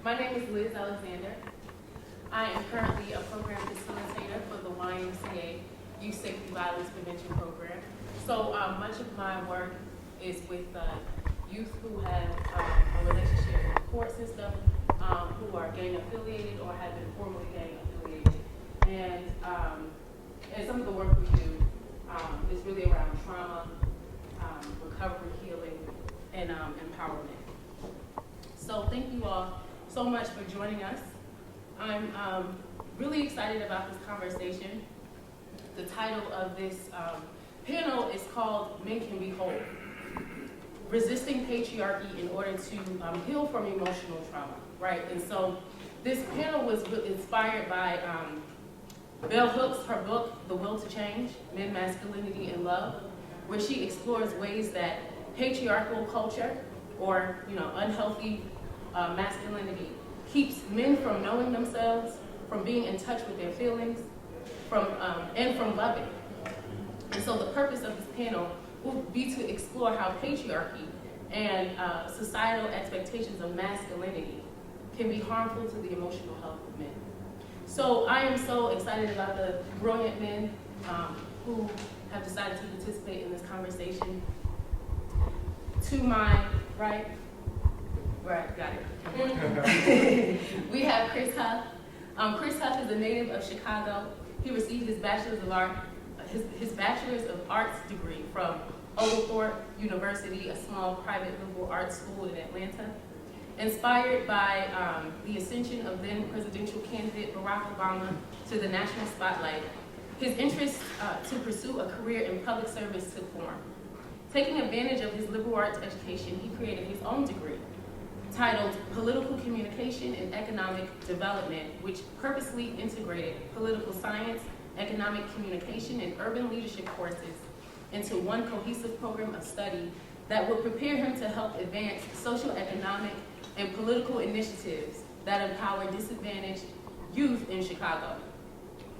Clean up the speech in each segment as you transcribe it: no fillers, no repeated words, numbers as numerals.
My name is Liz Alexander. I am currently a program facilitator for the YMCA Youth Safety Violence Prevention Program. So much of my work is with youth who have a relationship with the court system, who are gang affiliated or have been formerly gang affiliated. And some of the work we do is really around trauma, recovery, healing, and empowerment. So thank you all so much for joining us. I'm really excited about this conversation. The title of this panel is called Men Can Be Whole, Resisting Patriarchy in Order to Heal from Emotional Trauma, right? And so this panel was inspired by Bell Hooks, her book, The Will to Change, Men, Masculinity, and Love, where she explores ways that patriarchal culture or unhealthy masculinity keeps men from knowing themselves, from being in touch with their feelings, and from loving. And so the purpose of this panel will be to explore how patriarchy and societal expectations of masculinity can be harmful to the emotional health of men. So I am so excited about the brilliant men who have decided to participate in this conversation. To my right, got it. We have Chris Huff. Chris Huff is a native of Chicago. He received his Bachelor's of Arts degree from Oglethorpe University, a small private liberal arts school in Atlanta. Inspired by the ascension of then presidential candidate Barack Obama to the national spotlight, his interest to pursue a career in public service took form. Taking advantage of his liberal arts education, he created his own degree, titled Political Communication and Economic Development, which purposely integrated political science, economic communication, and urban leadership courses into one cohesive program of study that would prepare him to help advance socioeconomic and political initiatives that empower disadvantaged youth in Chicago.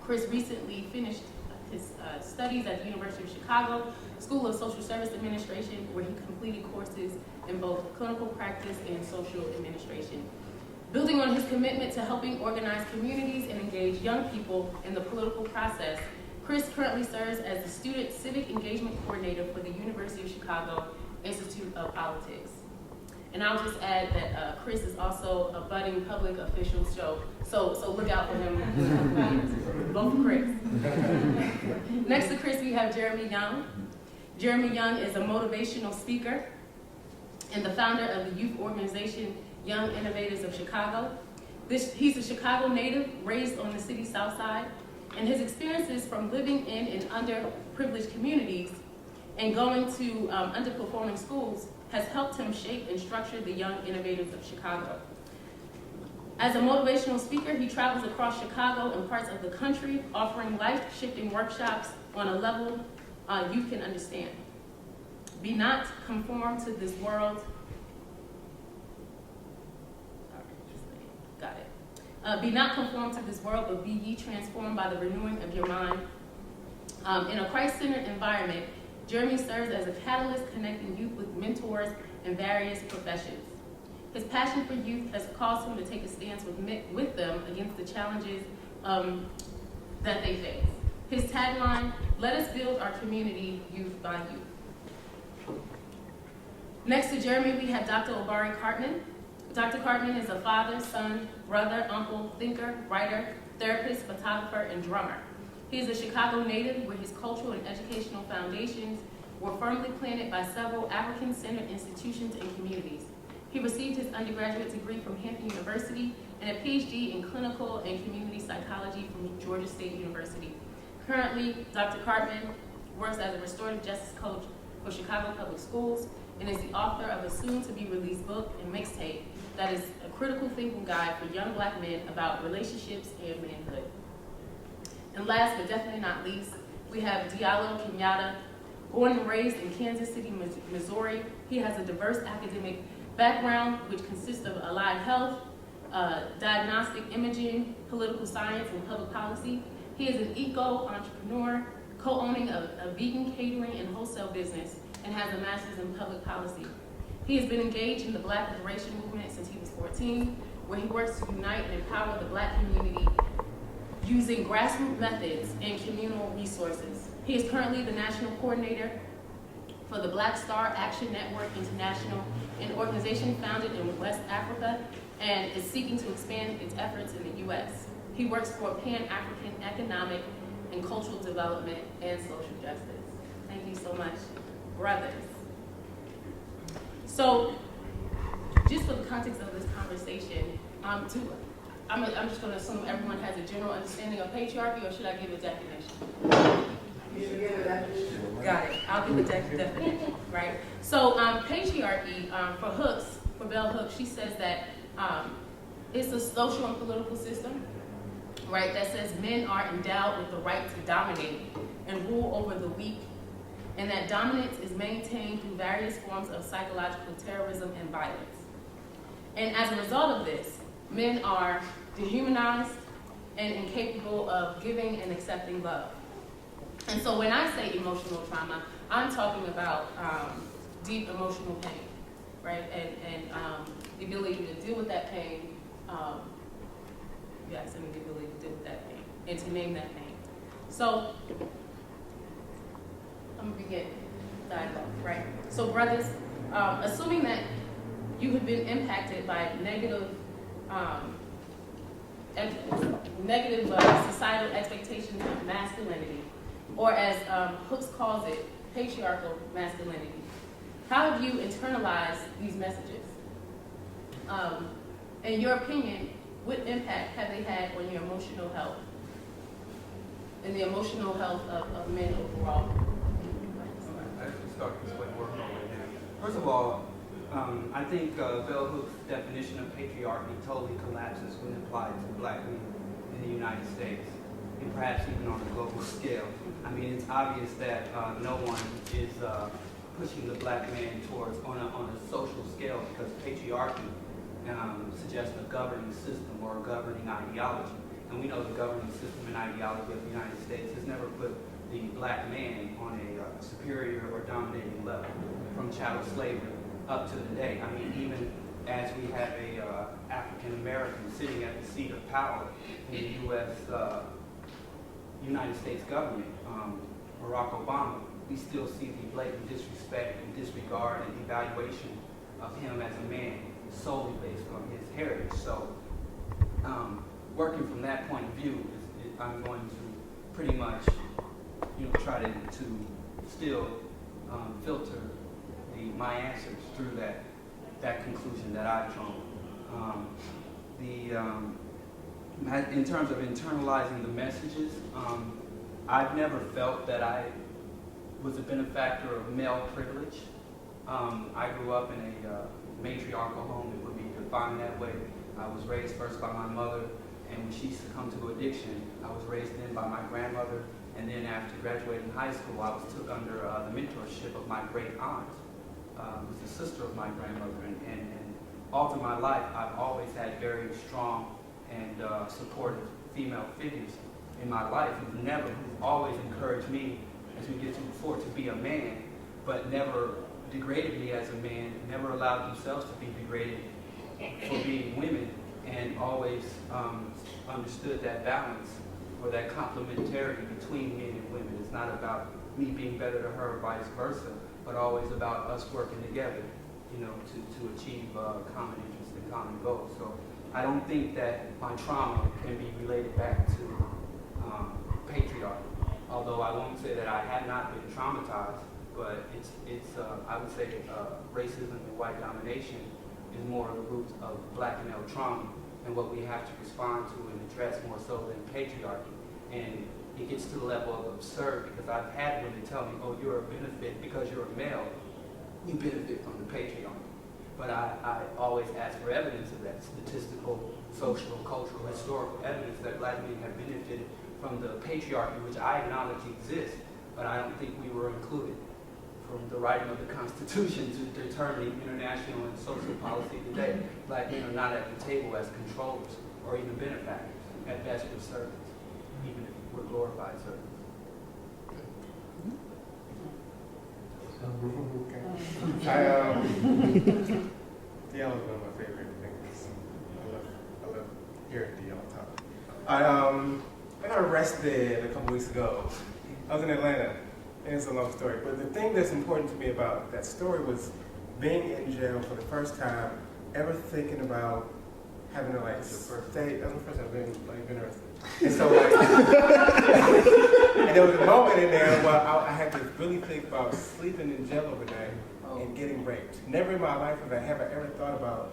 Chris recently finished his studies at the University of Chicago School of Social Service Administration, where he completed courses in both clinical practice and social administration. Building on his commitment to helping organize communities and engage young people in the political process, Chris currently serves as the Student Civic Engagement Coordinator for the University of Chicago Institute of Politics. And I'll just add that Chris is also a budding public official, so look out for him. Vote for Chris. Next to Chris, we have Jeremy Young. Jeremy Young is a motivational speaker and the founder of the youth organization Young Innovators of Chicago. He's a Chicago native, raised on the city's south side, and his experiences from living in and underprivileged communities and going to underperforming schools has helped him shape and structure the Young Innovators of Chicago. As a motivational speaker, he travels across Chicago and parts of the country, offering life-shifting workshops on a level you can understand. Be not conformed to this world. Got it. Be not conformed to this world, but be ye transformed by the renewing of your mind. In a Christ-centered environment, Jeremy serves as a catalyst connecting youth with mentors in various professions. His passion for youth has caused him to take a stance with them against the challenges that they face. His tagline, "Let us build our community youth by youth." Next to Jeremy, we have Dr. Obari Cartman. Dr. Cartman is a father, son, brother, uncle, thinker, writer, therapist, photographer, and drummer. He is a Chicago native where his cultural and educational foundations were firmly planted by several African-centered institutions and communities. He received his undergraduate degree from Hampton University and a PhD in clinical and community psychology from Georgia State University. Currently, Dr. Cartman works as a restorative justice coach for Chicago Public Schools and is the author of a soon-to-be-released book and mixtape that is a critical thinking guide for young Black men about relationships and manhood. And last but definitely not least, we have Diallo Kenyatta. Born and raised in Kansas City, Missouri, he has a diverse academic background which consists of allied health, diagnostic imaging, political science, and public policy. He is an eco-entrepreneur, co-owning a vegan catering and wholesale business, and has a master's in public policy. He has been engaged in the Black liberation movement since he was 14, where he works to unite and empower the Black community using grassroots methods and communal resources. He is currently the national coordinator for the Black Star Action Network International, an organization founded in West Africa and is seeking to expand its efforts in the U.S. He works for Pan-African economic and cultural development and social justice. Thank you so much, brothers. So, just for the context of this conversation, I'm just going to assume everyone has a general understanding of patriarchy, or should I give a definition? You should give a definition. Got it. I'll give a definition, right? So, patriarchy, for Bell Hooks, she says that it's a social and political system, right, that says men are endowed with the right to dominate and rule over the weak, and that dominance is maintained through various forms of psychological terrorism and violence. And as a result of this, men are dehumanized and incapable of giving and accepting love. And so when I say emotional trauma, I'm talking about deep emotional pain, right? And the ability to deal with that pain, and the ability to deal with that pain and to name that pain. So I'm gonna begin dialogue, right? So brothers, assuming that you have been impacted by negative societal expectations of masculinity, or as Hooks calls it, patriarchal masculinity. How have you internalized these messages? In your opinion, what impact have they had on your emotional health and the emotional health of men overall? I should start this way, working on it now. First of all, I think Bell Hooks' definition of patriarchy totally collapses when applied to Black men in the United States, and perhaps even on a global scale. I mean, it's obvious that no one is pushing the Black man towards on a social scale, because patriarchy suggests a governing system or a governing ideology. And we know the governing system and ideology of the United States has never put the Black man on a superior or dominating level, from chattel slavery up to today. I mean, even as we have a African American sitting at the seat of power in the U.S. United States government, Barack Obama, we still see the blatant disrespect and disregard and devaluation of him as a man solely based on his heritage. So, working from that point of view, I'm going to pretty much, try to still filter my answers through that conclusion that I've drawn. In terms of internalizing the messages, I've never felt that I was a benefactor of male privilege. I grew up in a matriarchal home, it would be defined that way. I was raised first by my mother, and when she succumbed to addiction, I was raised then by my grandmother, and then after graduating high school, I was took under the mentorship of my great aunt, who's the sister of my grandmother, and all through my life, I've always had very strong and supportive female figures in my life who've always encouraged me, as we get to before, to be a man, but never degraded me as a man, never allowed themselves to be degraded for being women, and always understood that balance or that complementarity between men and women. It's not about me being better to her or vice versa, but always about us working together, to achieve common interests and common goals. So I don't think that my trauma can be related back to patriarchy. Although I won't say that I have not been traumatized, but it's I would say racism and white domination is more the root of Black male trauma, and what we have to respond to and address more so than patriarchy. And it gets to the level of absurd, because I've had women tell me, oh, you're a benefit because you're a male, you benefit from the patriarchy. But I always ask for evidence of that, statistical, social, cultural, historical evidence that Black men have benefited from the patriarchy, which I acknowledge exists, but I don't think we were included. From the writing of the Constitution to determining international and social policy today, Black men are not at the table as controllers or even benefactors. At best, we're servants, even if we're glorified servants. Piano is one of my favorite things. I love I got arrested a couple weeks ago. I was in Atlanta, and it's a long story. But the thing that's important to me about that story was being in jail for the first time, ever thinking about having to like stay. That was the first time I've been arrested. And so like, and there was a moment in there where I had to really think about sleeping in jail overnight and getting raped. Never in my life have I ever thought about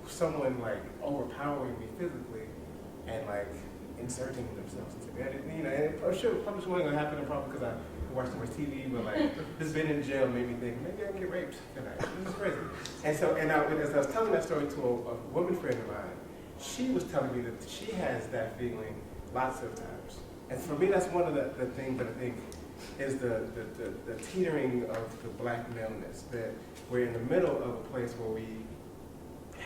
someone like overpowering me physically and like inserting themselves into me. And I'm sure probably wasn't gonna happen probably because I watched too much TV, but like just being in jail made me think maybe I'll get raped tonight. This is crazy. And so, as I was telling that story to a woman friend of mine, she was telling me that she has that feeling lots of times. And for me, that's one of the things that I think is the teetering of the black maleness, that we're in the middle of a place where we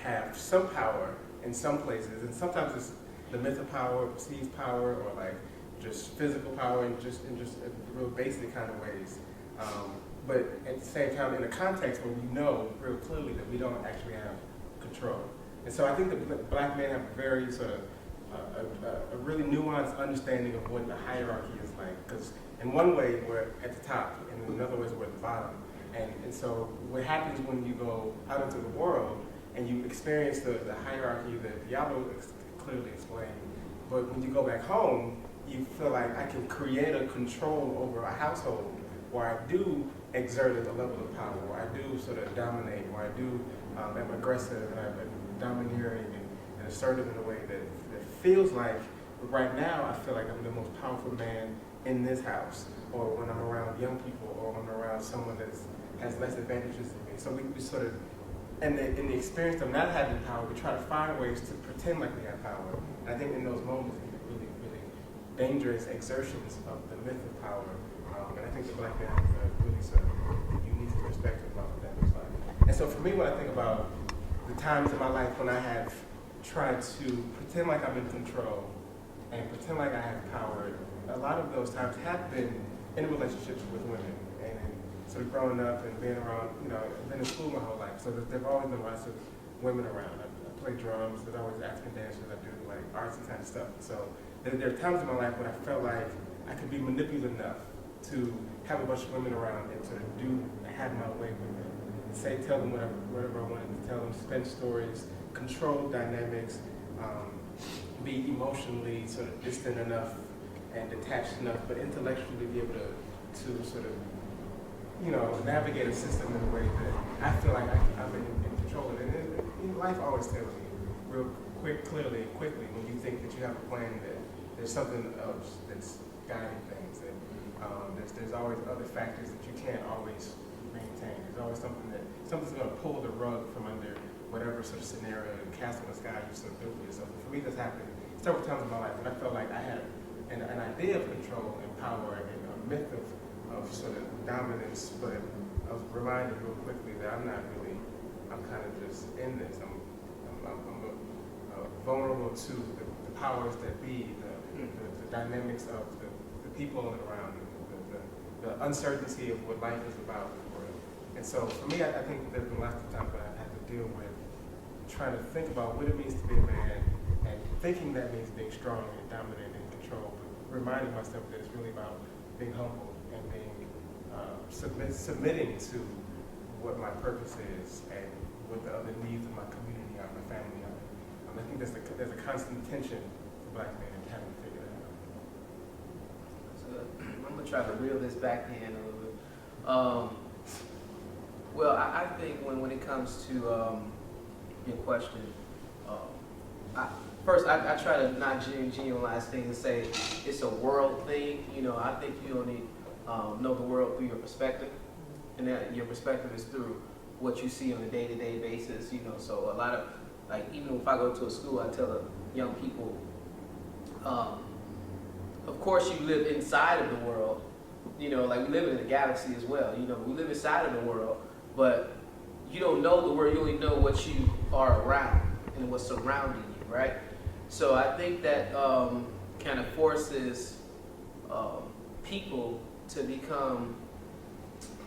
have some power in some places, and sometimes it's the myth of power, perceived power, or like just physical power, and just in real basic kind of ways. But at the same time, in a context where we know real clearly that we don't actually have control. And so I think that black men have a very sort of a really nuanced understanding of what the hierarchy is like. Because in one way we're at the top, and in another way we're at the bottom. And so what happens when you go out into the world and you experience the hierarchy that Diablo clearly explained, but when you go back home, you feel like I can create a control over a household where I do exert a level of power, where I do sort of dominate, where I do am aggressive and I'm domineering and assertive in a way that feels like right now I feel like I'm the most powerful man in this house, or when I'm around young people, or when I'm around someone that has less advantages than me. So we sort of, in the experience of not having power, we try to find ways to pretend like we have power. And I think in those moments, we get really, really dangerous exertions of the myth of power. And I think the black man has a really sort of unique perspective about what that looks like. And so for me, when I think about the times in my life when I have tried to pretend like I'm in control and pretend like I have power, a lot of those times have been in relationships with women, and sort of growing up and being around, I've been in school my whole life, so there've always been lots of women around. I play drums, there's always African dancers, I do like artsy kind of stuff. So there are times in my life when I felt like I could be manipulative enough to have a bunch of women around and sort of have my way with them. Tell them whatever I wanted to tell them, spin stories, control dynamics, be emotionally sort of distant enough and detached enough, but intellectually be able to sort of, navigate a system in a way that I feel like I'm in control of it. And life always tells you real clearly and quickly when you think that you have a plan that there's something else that's guiding things. That there's always other factors that you can't always maintain. There's always something's going to pull the rug from under whatever sort of scenario and castle in the sky you sort of built for yourself. And for me, this happened several times in my life, and I felt like I had an idea of control and power and a myth of sort of dominance, but I was reminded real quickly that I'm kind of just in this. I'm vulnerable to the powers that be, the dynamics of the people around me, the uncertainty of what life is about. And so for me, I think there have been lots of times that I've had to deal with trying to think about what it means to be a man, and thinking that means being strong and dominant and in control, but reminding myself that it's really about being humble and being submitting to what my purpose is and what the other needs of my community are, my family are. I think there's a constant tension for black men in having to figure that out. So I'm gonna try to reel this back in a little bit. Well, I think when it comes to your question, first I try to not generalize things and say it's a world thing. I think you only know the world through your perspective, and that your perspective is through what you see on a day-to-day basis. So a lot of, like, even if I go to a school, I tell the young people, of course you live inside of the world. Like we live in a galaxy as well. We live inside of the world, but you don't know the world. You only know what you are around and what's surrounding you, right? So I think that kind of forces people to become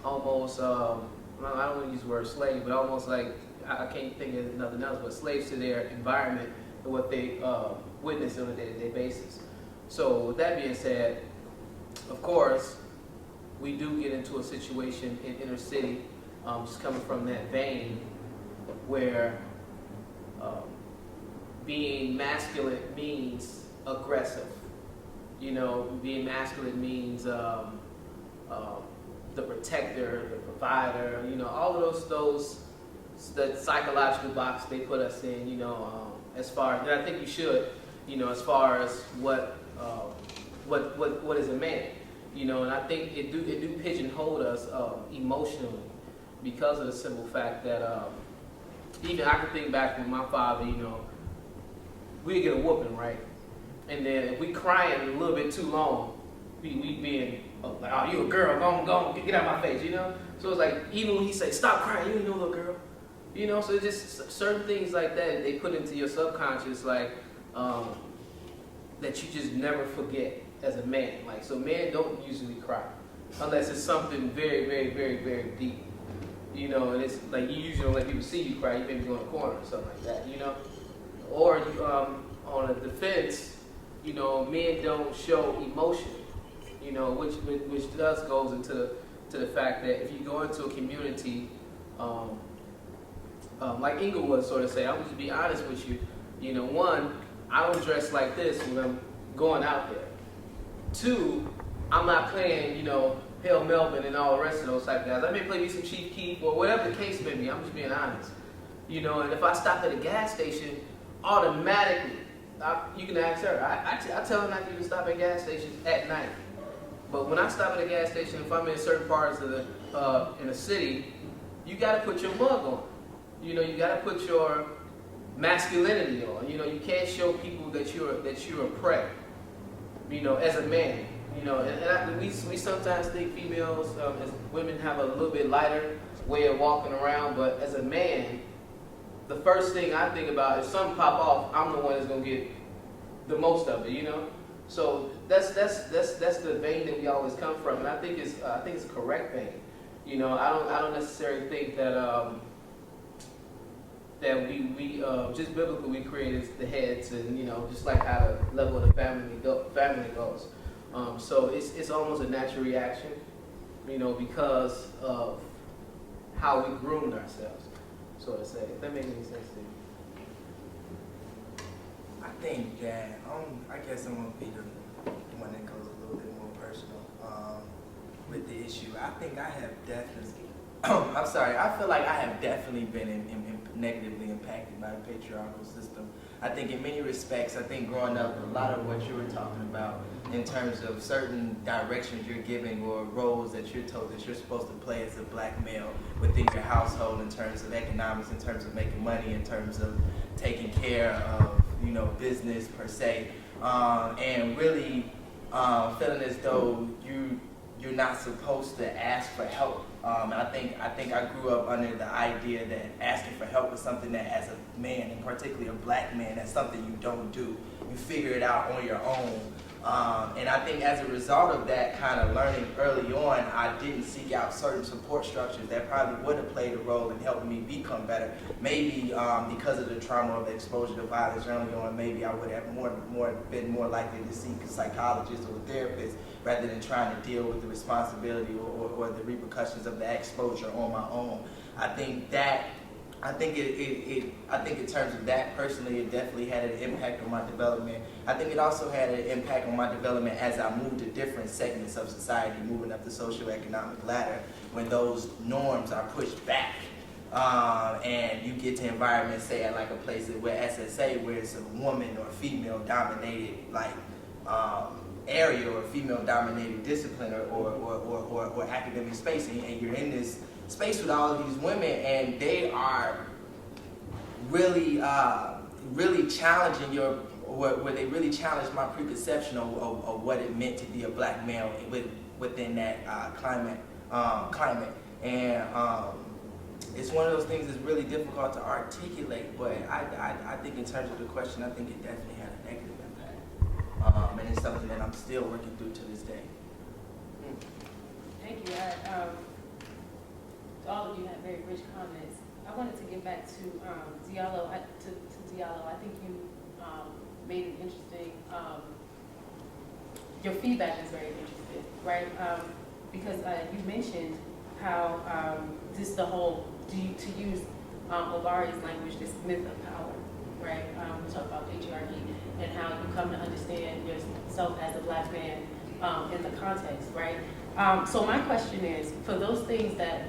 almost, I don't want to use the word slave, but almost like, I can't think of nothing else, but slaves to their environment and what witness on a day-to-day basis. So with that being said, of course, we do get into a situation in inner city, just coming from that vein, where being masculine means aggressive. You know, being masculine means the protector, the provider. You know, all of those the psychological box they put us in. You know, as far as, and I think you should. You know, as far as what is a man. You know, and I think it do pigeonhole us emotionally because of the simple fact that even I can think back when my father, you know, we'd get a whooping, right? And then if we crying a little bit too long, we being like, oh, you a girl, go on, get out of my face, you know? So it's like, even when he say, stop crying, you ain't no little girl. You know, so it's just certain things like that they put into your subconscious, like, that you just never forget as a man. Like, so men don't usually cry unless it's something very, very, very, very deep. You know, and it's like you usually don't let people see you cry. You maybe go in a corner or something like that, you know? Or you, on a defense, you know, men don't show emotion, you know, which does goes into the fact that if you go into a community, like Inglewood sort of say, I'm just be honest with you, you know, one, I don't dress like this when I'm going out there. Two, I'm not playing, you know, Hale Melvin and all the rest of those type of guys. I may play me some Chief Keef or whatever the case may be. I'm just being honest. You know, and if I stop at a gas station, automatically, you can ask her. I tell her not to even stop at gas stations at night. But when I stop at a gas station, if I'm in certain parts of the in the city, you got to put your mug on. You know, you got to put your masculinity on. You know, you can't show people that you're a prey. You know, as a man. You know, and we sometimes think females, as women, have a little bit lighter way of walking around, but as a man, the first thing I think about, if something pop off, I'm the one that's gonna get the most of it, you know. So that's the vein that we always come from, and I think it's a correct vein. You know, I don't necessarily think that that we just biblically we created the heads, and you know, just like how the level of the family goes. So it's almost a natural reaction, you know, because of how we groomed ourselves, so to say. If that makes any sense to you. I think that, I guess I'm going to be the one that goes a little bit more personal with the issue. I think I have definitely, I'm sorry, I feel like I have definitely been negatively impacted by the patriarchal system. I think in many respects, I think growing up, a lot of what you were talking about in terms of certain directions you're giving or roles that you're told that you're supposed to play as a black male within your household in terms of economics, in terms of making money, in terms of taking care of, you know, business per se, and really feeling as though you're not supposed to ask for help. I think I grew up under the idea that asking for help was something that, as a man, and particularly a black man, that's something you don't do. You figure it out on your own. And I think as a result of that kind of learning early on, I didn't seek out certain support structures that probably would have played a role in helping me become better. Maybe because of the trauma of the exposure to violence early on, maybe I would have been more likely to seek a psychologist or a therapist rather than trying to deal with the responsibility or the repercussions of the exposure on my own. I think in terms of that personally, it definitely had an impact on my development. I think it also had an impact on my development as I moved to different segments of society, moving up the socioeconomic ladder, when those norms are pushed back. And you get to environments, say at like a place where SSA, where it's a woman or female dominated area or female dominated discipline or academic space, and you're in this space with all of these women, and they are really challenging where they really challenge my preconception of what it meant to be a black male within that climate. And it's one of those things that's really difficult to articulate, but I think in terms of the question, I think it definitely had a negative impact. And it's something that I'm still working through to this day. Thank you. All of you had very rich comments. I wanted to get back to Diallo. To Diallo, I think you made it interesting. Your feedback is very interesting, right? Because you mentioned how this the whole, to use Obari's language, this myth of power, right? We talk about patriarchy and how you come to understand yourself as a Black man in the context, right? So my question is, for those things that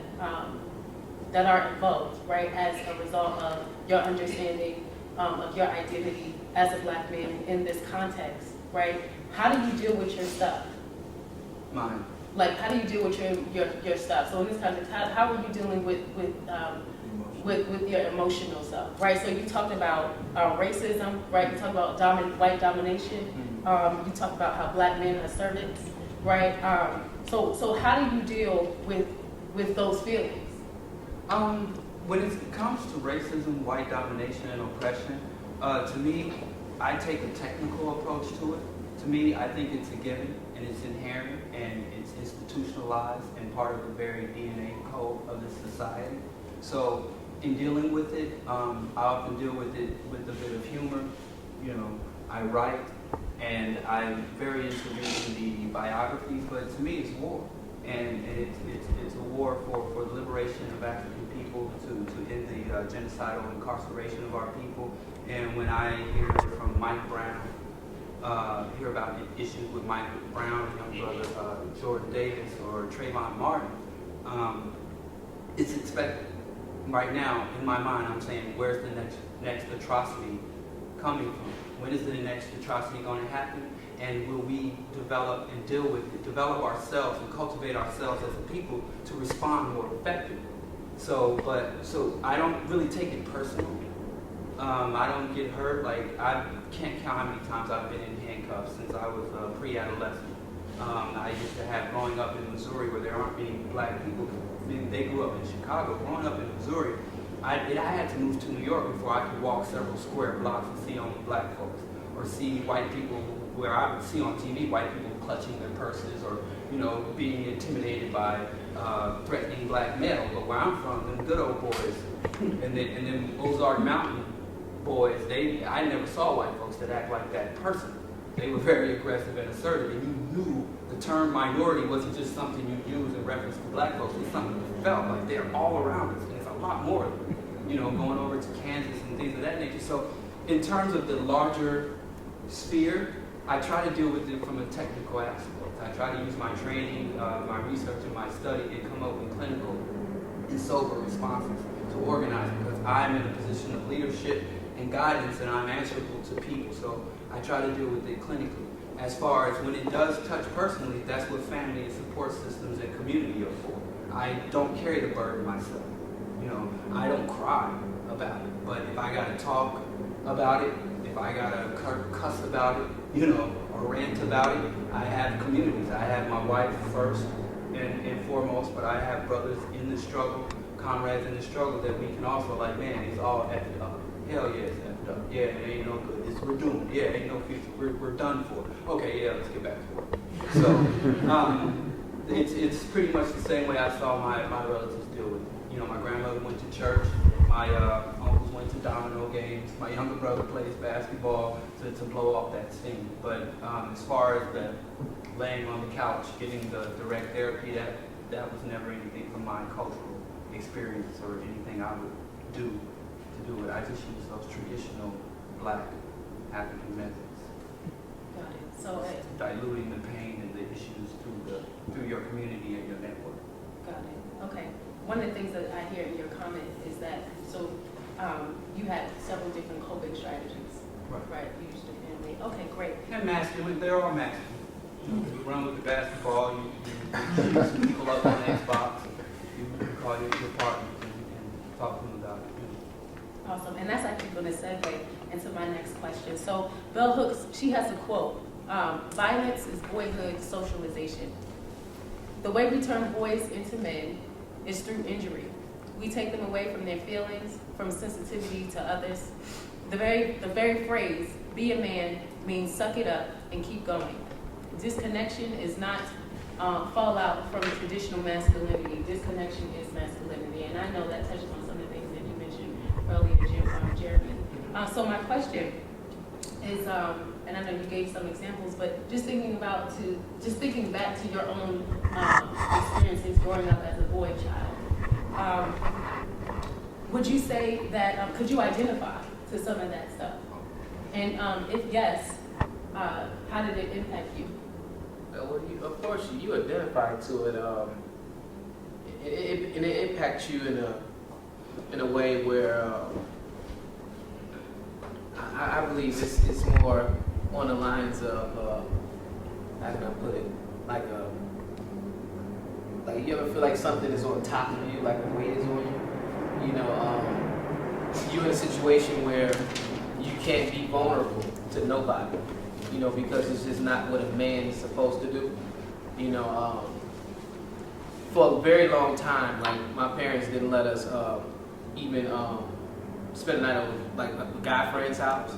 that are involved, right, as a result of your understanding of your identity as a Black man in this context, right? How do you deal with your stuff? Mine. Like, how do you deal with your stuff? So in this context, how are you dealing with your emotional stuff, right? So you talked about racism, right? You talked about white domination. You talked about how Black men are servants, right? So how do you deal with those feelings? When it comes to racism, white domination, and oppression, to me, I take a technical approach to it. To me, I think it's a given, and it's inherent, and it's institutionalized, and part of the very DNA code of this society. So, in dealing with it, I often deal with it with a bit of humor. You know, I write, and I'm very into reading the biographies, but to me, it's war. And it's a war for the liberation of African people, to end the genocidal incarceration of our people. And when I hear from Mike Brown, hear about issues with Mike Brown, young brother Jordan Davis, or Trayvon Martin, it's expected. Right now, in my mind, I'm saying, where's the next atrocity coming from? When is the next atrocity going to happen? And will we develop and deal with it, develop ourselves and cultivate ourselves as a people to respond more effectively? So I don't really take it personal. I don't get hurt. Like, I can't count how many times I've been in handcuffs since I was pre-adolescent. I used to have, growing up in Missouri where there aren't many Black people, they grew up in Chicago. Growing up in Missouri, I had to move to New York before I could walk several square blocks and see only Black folks, or see white people, where I would see on TV white people clutching their purses, or, you know, being intimidated by threatening Black males. But where I'm from, them good old boys, and then Ozark Mountain boys, I never saw white folks that act like that person. They were very aggressive and assertive, and you knew the term minority wasn't just something you use in reference to Black folks. It's something that felt like they're all around us, and it's a lot more, you know, going over to Kansas and things of that nature. So in terms of the larger sphere, I try to deal with it from a technical aspect. I try to use my training, my research, and my study and come up with clinical and sober responses to organize, because I'm in a position of leadership and guidance, and I'm answerable to people. So I try to deal with it clinically. As far as when it does touch personally, that's what family and support systems and community are for. I don't carry the burden myself. You know, I don't cry about it. But if I gotta talk about it, if I gotta cuss about it, you know, or rant about it, I have communities. I have my wife first and foremost, but I have brothers in the struggle, comrades in the struggle, that we can also, like, man, it's all effed up. Hell yeah, it's effed up. Yeah, it ain't no good. We're doomed. Yeah, ain't no future. We're done for. Okay, yeah, let's get back to work. So it's pretty much the same way I saw my relatives deal with it. You know, my grandmother went to church. My uncles went to domino games. My younger brother plays basketball to blow off that steam. But as far as the laying on the couch, getting the direct therapy, that was never anything from my cultural experience or anything I would do to do it. I just use those traditional Black African methods. Got it. So diluting the pain and the issues through your community and your network. got it. Okay. One of the things that I hear in your comment is that, so you had several different coping strategies, right? You used to family. Okay, great. And masculine, they're all masculine. You run with the basketball, you shoot some people up on Xbox, you call your partners and talk to them about it. Awesome. And that's actually going to segue into my next question. So Bell Hooks, she has a quote, violence is boyhood socialization. The way we turn boys into men is through injury. We take them away from their feelings, from sensitivity to others. The very phrase, be a man, means suck it up and keep going. Disconnection is not fallout from traditional masculinity. Disconnection is masculinity. And I know that touches on some of the things that you mentioned earlier, Jeremy. So my question is, and I know you gave some examples, but just thinking back to your own experiences growing up as a boy child. Would you say that, could you identify to some of that stuff? And if yes, how did it impact you? Well, of course, you identify to it, and it impacts you in a way where I believe it's more on the lines of how can I put it, like you ever feel like something is on top of you, like a weight is on you. You know, you're in a situation where you can't be vulnerable to nobody. You know, because it's just not what a man is supposed to do. You know, for a very long time, like my parents didn't let us even spend the night over like a guy friend's house.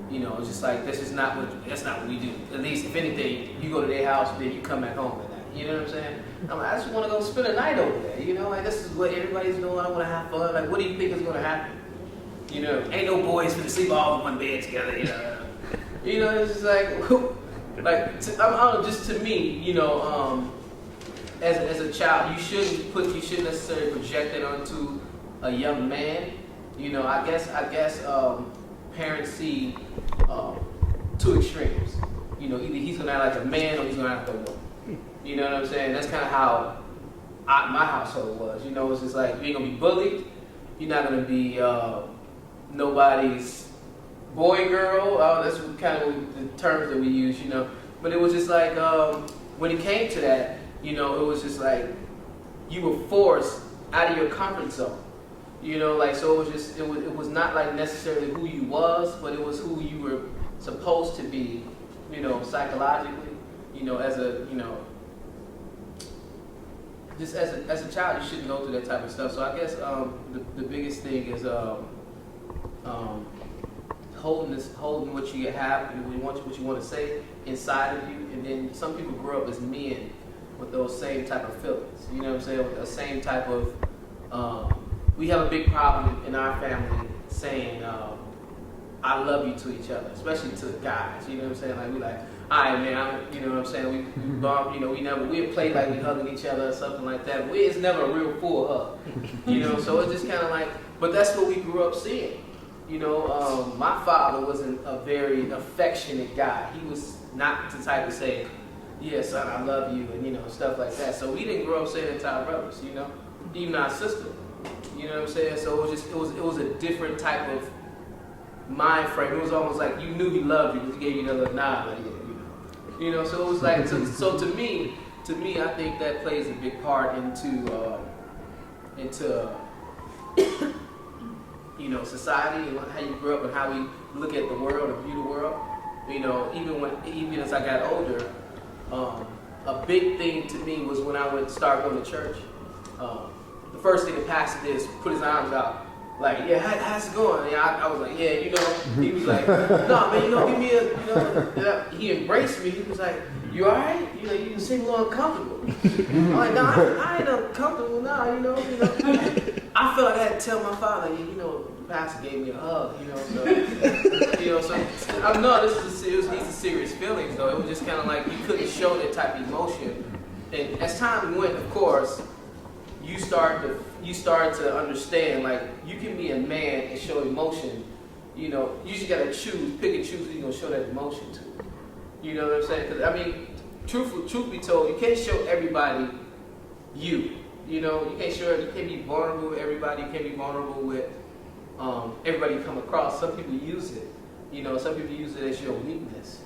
You know, it's just like that's not what we do. At least if anything, you go to their house, then you come back home at night. You know what I'm saying? I'm like, I just want to go spend a night over there. You know, like this is what everybody's doing. I want to have fun. Like, what do you think is going to happen? You know, ain't no boys gonna sleep all in one bed together. You know. You know, it's just like I don't know, just to me, you know, as a child, you shouldn't necessarily project it onto a young man. You know, I guess parents see two extremes. You know, either he's gonna act like a man or he's gonna act like a woman. You know what I'm saying? That's kind of how my household was. You know, it's just like you ain't gonna be bullied. You're not gonna be nobody's boy, girl, that's kind of the terms that we use, you know. But it was just like, when it came to that, you know, it was just like, you were forced out of your comfort zone. You know, like, so it was not like necessarily who you was, but it was who you were supposed to be, you know, psychologically, you know, as a, you know, just as a child, you shouldn't go through that type of stuff. So I guess the biggest thing is, holding what you have and what you want to say inside of you, and then some people grow up as men with those same type of feelings. You know what I'm saying? With the same type of. We have a big problem in our family saying "I love you" to each other, especially to the guys. You know what I'm saying? Like we like, all right, man. You know what I'm saying? We bump. You know, we played like we hugging each other or something like that. But it's never a real full hug. You know, so it's just kind of like. But that's what we grew up seeing. You know, my father wasn't a very affectionate guy. He was not the type to say, yeah, son, I love you, and, you know, stuff like that. So we didn't grow up saying it to our brothers, you know, even our sister. You know what I'm saying? So it was a different type of mind frame. It was almost like you knew he loved you because he gave you another nod, like, yeah, you know. So it was like, so to me, I think that plays a big part into you know, society and how you grew up and how we look at the world and view the world. You know, even as I got older, a big thing to me was when I would start going to church. The first thing the pastor did is put his arms out, like, yeah, how's it going? And I was like, yeah, you know. He was like, no, man, you know, give me a, you know. He embraced me. He was like, you all right? You know, you seem a little uncomfortable. I'm like, no, I ain't uncomfortable now, you know. I felt like I had to tell my father, yeah, you know, the pastor gave me a hug, you know, so, you know, so, no, these are serious feelings, though. It was just kind of like you couldn't show that type of emotion. And as time went, of course, you start to understand, like, you can be a man and show emotion, you know, you just gotta pick and choose who you're gonna show that emotion to. You know what I'm saying? Because, I mean, truth be told, you can't show everybody you. You know, you can't be vulnerable with everybody. You can't be vulnerable with everybody you come across. Some people use it. You know, some people use it as your weakness.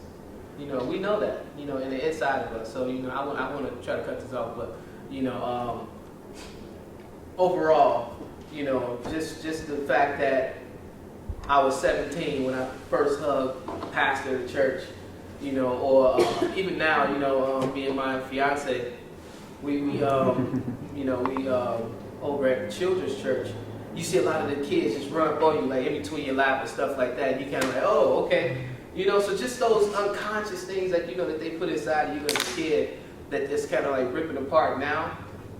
You know, we know that, you know, in the inside of us. So, you know, I want to try to cut this off, but, you know, overall, you know, just the fact that I was 17 when I first hugged a pastor at the church, you know, or even now, you know, me and my fiance, we over at the children's church, you see a lot of the kids just run up on you, like in between your lap and stuff like that. And you kind of like, oh, okay. You know, so just those unconscious things that, you know, that they put inside of you as a kid that just kind of like ripping apart now.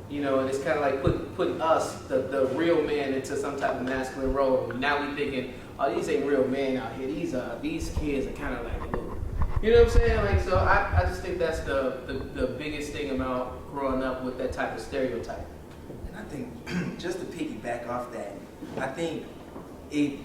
You know, and it's kind of like putting us, the real man, into some type of masculine role. Now we thinking, oh, these ain't real men out here. These kids are kind of like little. You know what I'm saying? Like, so I just think that's the biggest thing about growing up with that type of stereotype. And I think, just to piggyback off that, I think it,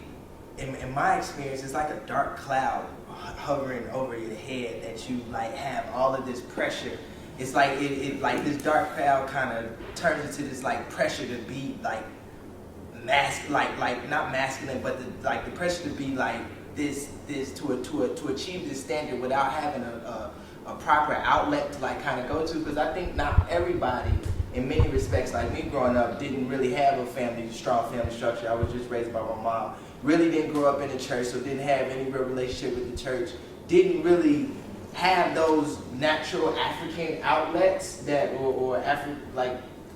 in my experience, it's like a dark cloud hovering over your head that you like have all of this pressure. It's like it like this dark cloud kind of turns into this like pressure to be like like not masculine, but the pressure to be like this to achieve this standard without having a proper outlet to like kind of go to. Because I think not everybody, in many respects, like me growing up, didn't really have a strong family structure. I was just raised by my mom. Really didn't grow up in the church, so didn't have any real relationship with the church. Didn't really have those natural African outlets that, or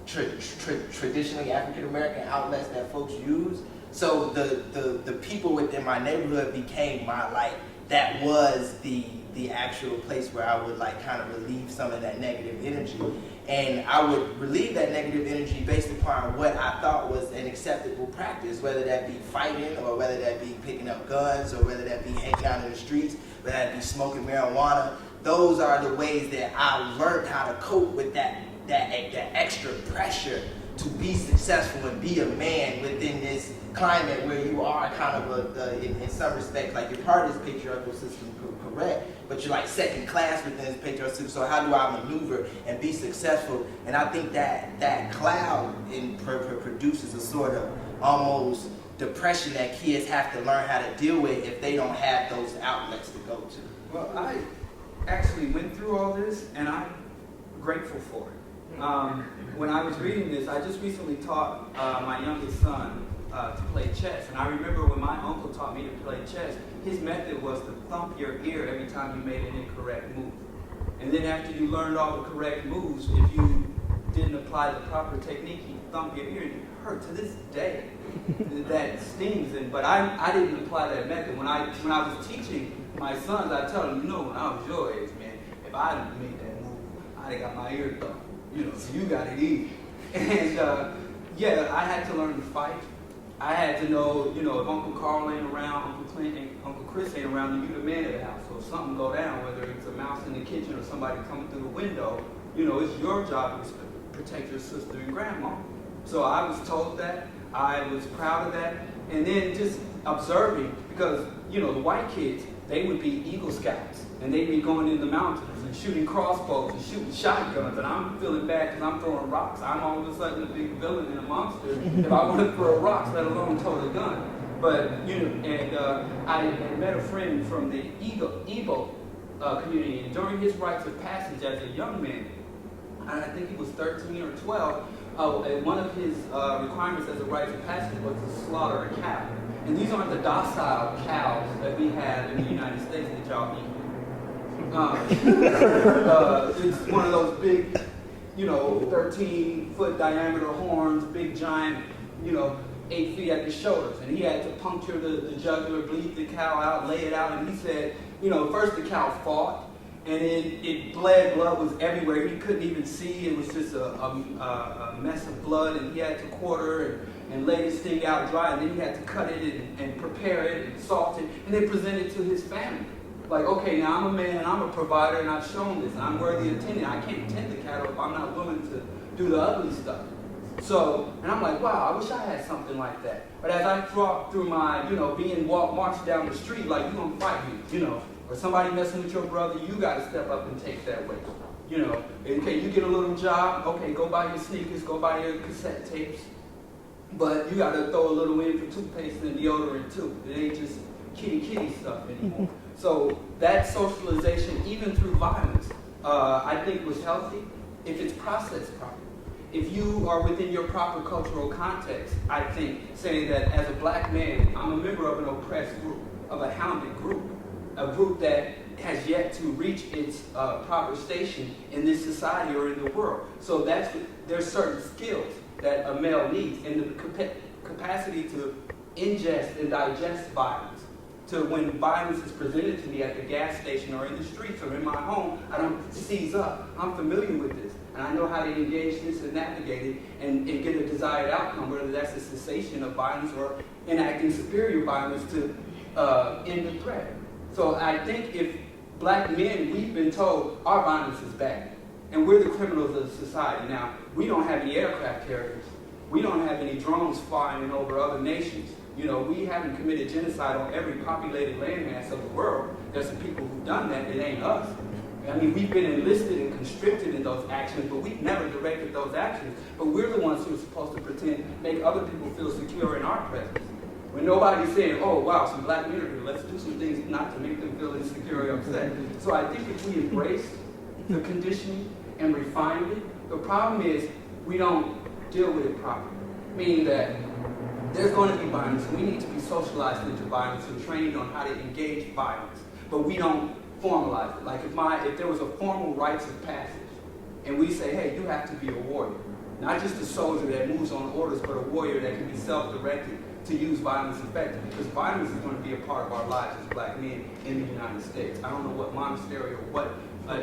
traditionally African American outlets that folks use. So the people within my neighborhood became my like, that was the actual place where I would like kind of relieve some of that negative energy. And I would relieve that negative energy based upon what I thought was an acceptable practice, whether that be fighting, or whether that be picking up guns, or whether that be hanging out in the streets, whether that be smoking marijuana. Those are the ways that I learned how to cope with that extra pressure to be successful and be a man within this climate where you are kind of in some respects, like you're part of this patriarchal system, correct, but you're like second class within this patriarchal system. So how do I maneuver and be successful? And I think that cloud produces a sort of almost depression that kids have to learn how to deal with if they don't have those outlets to go to. Well, I actually went through all this, and I'm grateful for it. When I was reading this, I just recently taught my youngest son to play chess. And I remember when my uncle taught me to play chess, his method was to thump your ear every time you made an incorrect move. And then after you learned all the correct moves, if you didn't apply the proper technique, he'd thump your ear, and it hurt to this day. That stings. But I didn't apply that method. When I was teaching my sons, I tell them, when I was your age, man, if I hadn't made that move, I'd have got my ear thumped. So you got it easy. And I had to learn to fight. I had to know, if Uncle Carl ain't around, Uncle Clint and Uncle Chris ain't around, then you the man of the house. So if something go down, whether it's a mouse in the kitchen or somebody coming through the window, it's your job to protect your sister and grandma. So I was told that. I was proud of that. And then just observing, because, the white kids, they would be Eagle Scouts. And they'd be going in the mountains and shooting crossbows and shooting shotguns. And I'm feeling bad because I'm throwing rocks. I'm all of a sudden a big villain and a monster if I want to throw rocks, let alone tote a gun. But, I had met a friend from the Igbo community. And during his rites of passage as a young man, I think he was 13 or 12, one of his requirements as a rite of passage was to slaughter a cow. And these aren't the docile cows that we have in the United States that y'all eat. It's one of those big, 13-foot diameter horns, big giant, 8 feet at the shoulders. And he had to puncture the jugular, bleed the cow out, lay it out. And he said, first the cow fought, and it bled. Blood was everywhere. He couldn't even see. It was just a mess of blood. And he had to quarter and lay this thing out dry. And then he had to cut it and prepare it and salt it, and then present it to his family. Like, okay, now I'm a man, I'm a provider, and I've shown this, and I'm worthy of tending. I can't tend the cattle if I'm not willing to do the ugly stuff. So, and I'm like, wow, I wish I had something like that. But as I walk through my, being marched down the street, like, you gonna fight me, or somebody messing with your brother, you gotta step up and take that way. Okay, you get a little job, okay, go buy your sneakers, go buy your cassette tapes. But you gotta throw a little in for toothpaste and deodorant too. It ain't just kitty stuff anymore. So that socialization, even through violence, I think was healthy if it's processed properly. If you are within your proper cultural context, I think saying that as a black man, I'm a member of an oppressed group, of a hounded group, a group that has yet to reach its proper station in this society or in the world. So there's certain skills that a male needs, and the capacity to ingest and digest violence. To when violence is presented to me at the gas station or in the streets or in my home, I don't seize up. I'm familiar with this. and I know how to engage this and navigate it and get a desired outcome, whether that's a cessation of violence or enacting superior violence to end the threat. So I think if black men, we've been told our violence is bad, and we're the criminals of society. Now, we don't have any aircraft carriers. We don't have any drones flying over other nations. You know, we haven't committed genocide on every populated landmass of the world. There's some people who've done that. It ain't us. I mean, we've been enlisted and constricted in those actions, but we've never directed those actions. But we're the ones who are supposed to pretend, make other people feel secure in our presence. When nobody's saying, oh, wow, some black men are here, let's do some things not to make them feel insecure or upset. So I think if we embrace the conditioning and refine it, the problem is we don't deal with it properly. Meaning that there's going to be violence, and we need to be socialized into violence and trained on how to engage violence. But we don't formalize it. Like if there was a formal rites of passage, and we say, hey, you have to be a warrior. Not just a soldier that moves on orders, but a warrior that can be self-directed to use violence effectively. Because violence is going to be a part of our lives as black men in the United States. I don't know what monastery or what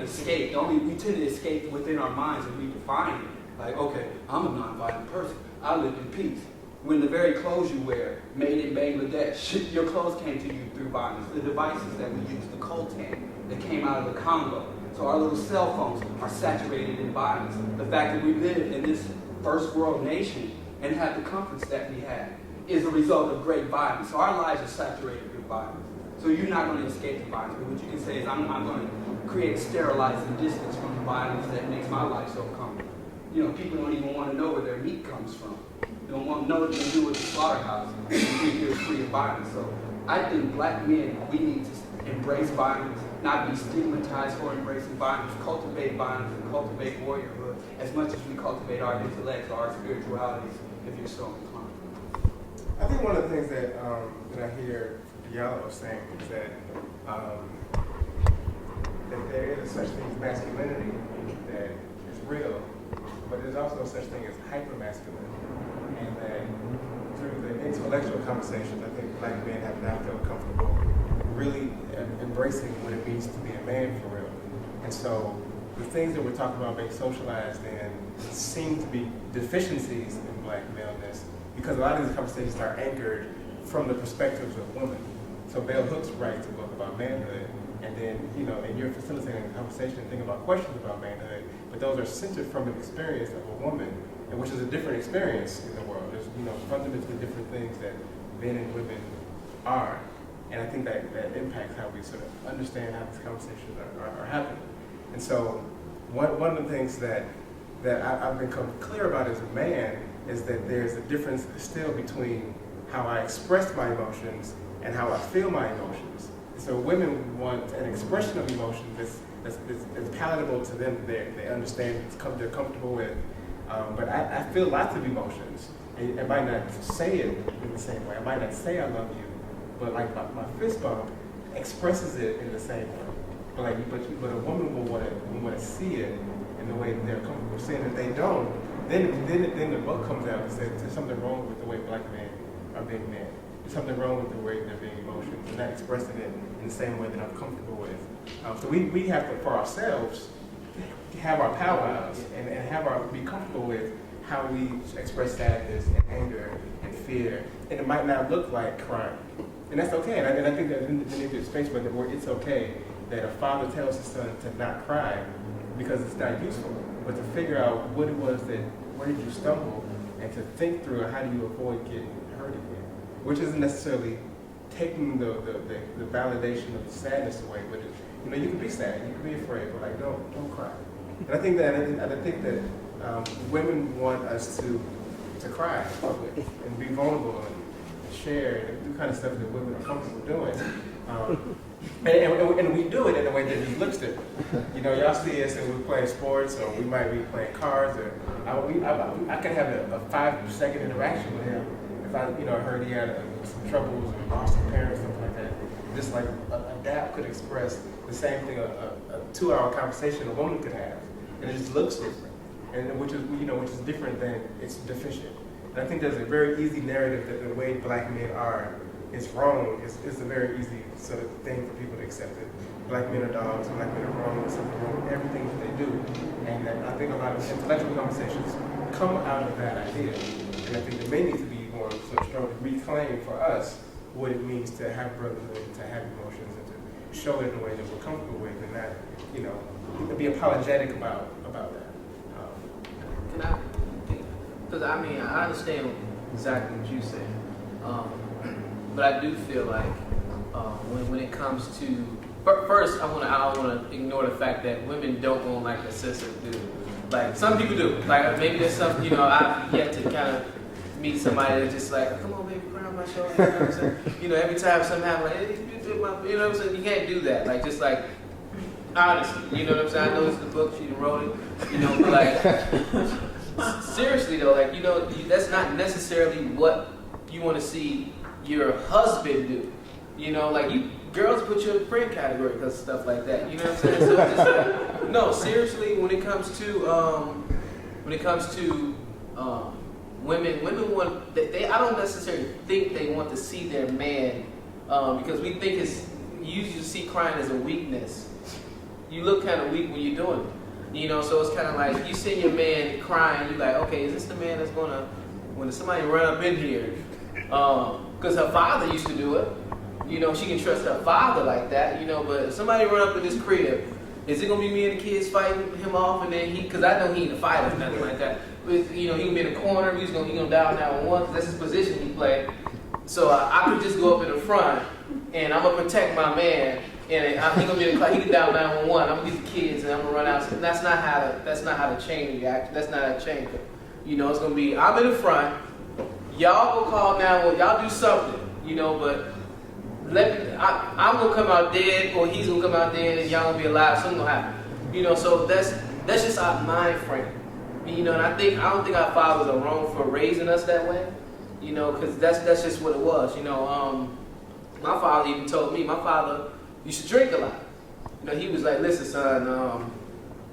escape. We tend to escape within our minds and we define it. Like, okay, I'm a nonviolent person. I live in peace. When the very clothes you wear, made in Bangladesh, your clothes came to you through violence. The devices that we use, the coltan that came out of the Congo. So our little cell phones are saturated in violence. The fact that we live in this first world nation and have the comforts that we have is a result of great violence. So our lives are saturated with violence. So you're not going to escape the violence. But what you can say is, I'm going to create a sterilizing distance from the violence that makes my life so comfortable. You know, people don't even want to know where their meat comes from. They don't want to know what they do with the slaughterhouse. 3 years free of violence. So I think black men, we need to embrace violence, not be stigmatized for embracing violence, cultivate violence and cultivate warriorhood as much as we cultivate our intellects or our spiritualities, if you're so inclined. I think one of the things that I hear Yala saying is that there is such thing as masculinity that is real, but there's also such thing as hypermasculinity. And that through the intellectual conversations, I think black men have now felt comfortable really embracing what it means to be a man for real. And so the things that we're talking about being socialized in seem to be deficiencies in black maleness, because a lot of these conversations are anchored from the perspectives of women. So Bell Hooks writes a book about manhood, and then, you know, and you're facilitating a conversation and thinking about questions about manhood, but those are centered from an experience of a woman, and which is a different experience in the world. There's, you know, fundamentally different things that men and women are. And I think that impacts how we sort of understand how these conversations are happening. And so one of the things that I've become clear about as a man is that there's a difference still between how I express my emotions and how I feel my emotions. And so women want an expression of emotions that's palatable to them, they understand, they're comfortable with. But I feel lots of emotions. I might not say it in the same way. I might not say I love you, but like my fist bump expresses it in the same way. But a woman will want to see it in the way that they're comfortable seeing it. If they don't, then the book comes out and says there's something wrong with the way black men are being men. There's something wrong with the way they're being emotional. They're not expressing it in the same way that I'm comfortable with. So we have to, for ourselves, have our powwows and be comfortable with how we express sadness and anger and fear. And it might not look like crying. And that's okay. And I think that in the space where it's okay that a father tells his son to not cry because it's not useful, but to figure out what it was where did you stumble, and to think through how do you avoid getting hurt again, which isn't necessarily taking the validation of the sadness away, but you know, you can be sad, you can be afraid, but like don't cry. And I think that women want us to cry in public and be vulnerable and share and do the kind of stuff that women are comfortable doing. And we do it in a way that just looks different. You know, y'all see us and we're playing sports, or we might be playing cards, or I can have a 5-second interaction with him if I heard he had some troubles or lost a parent or something like that. Just like a dap could express the same thing a 2-hour conversation a woman could have, and it just looks different, and which is different than it's deficient. And I think there's a very easy narrative that the way black men are it's wrong is a very easy sort of thing for people to accept it. Black men are dogs, black men are wrong, there's something wrong with everything that they do. And I think a lot of intellectual conversations come out of that idea. And I think there may need to be more sort of strong to reclaim for us what it means to have brotherhood, to have emotions, and to show it in a way that we're comfortable with, and not, you know, be apologetic about that. Can I? Because I mean, I understand exactly what you're saying, but I do feel like when it comes to first, I don't want to ignore the fact that women don't want like a sensitive dude. Like some people do. Like maybe there's some, you know, I've yet to kind of meet somebody that's just like, come on, baby, cry on my shoulder. You know what I'm saying? You know, every time something happens, like, hey, you know what I'm saying? You can't do that. Like just like. Honestly, you know what I'm saying? I know it's the book, she wrote it, you know, but like, seriously though, like, you know, that's not necessarily what you want to see your husband do. You know, like, girls put you in the friend category because of stuff like that, you know what I'm saying? So it's just like, no, seriously, when it comes to women want, I don't necessarily think they want to see their man, because we think you usually see crying as a weakness. You look kind of weak when you're doing it, you know. So it's kind of like you see your man crying. You're like, okay, is this the man that's gonna, when somebody run up in here, because her father used to do it. You know, she can trust her father like that. You know, but if somebody run up in this crib, is it gonna be me and the kids fighting him off, and then because I know he ain't a fighter or nothing like that. But, you know, he can be in the corner. He gonna dial 911 because that's his position he play. So I could just go up in the front and I'm gonna protect my man. And he gonna be in the car. He can dial 911. I'm gonna get the kids, and I'm gonna run out. And that's not how the chain reacts. That's not how the chain goes. You know, it's gonna be I'm in the front. Y'all go call 911. Y'all do something. You know, but I'm gonna come out dead, or he's gonna come out dead, and y'all gonna be alive. Something gonna happen. You know, so that's just our mind frame. You know, and I don't think our fathers are wrong for raising us that way. You know, because that's just what it was. You know, my father even told me. My father used to drink a lot. You know, he was like, listen, son,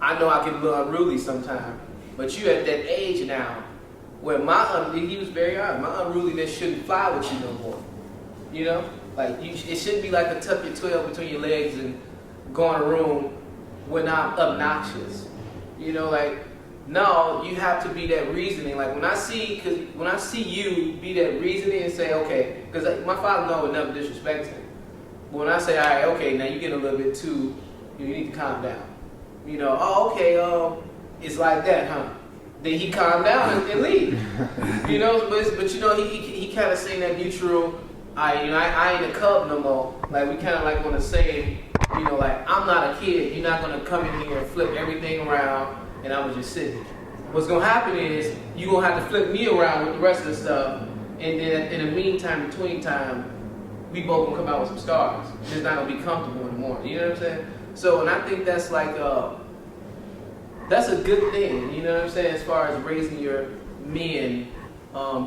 I know I can be unruly sometimes, but you at that age now where he was very honest, my unruliness shouldn't fly with you no more. You know? Like, it shouldn't be like a tuck your 12 between your legs and go in a room when I'm obnoxious. You know, like, no, you have to be that reasoning. Like, when I see you be that reasoning and say, okay, because my father would never disrespect him. When I say, all right, okay, now you get a little bit too, you need to calm down. You know, oh, okay, it's like that, huh? Then he calm down and leave. You know, but you know, he kind of saying that neutral, I ain't a cub no more. Like, we kind of like want to say, you know, like, I'm not a kid. You're not going to come in here and flip everything around and I'm going to just sit here. What's going to happen is you're going to have to flip me around with the rest of the stuff. And then in the meantime, between time, we both gonna come out with some scars. It's not gonna be comfortable in the morning. You know what I'm saying? So, and I think that's like that's a good thing. You know what I'm saying? As far as raising your men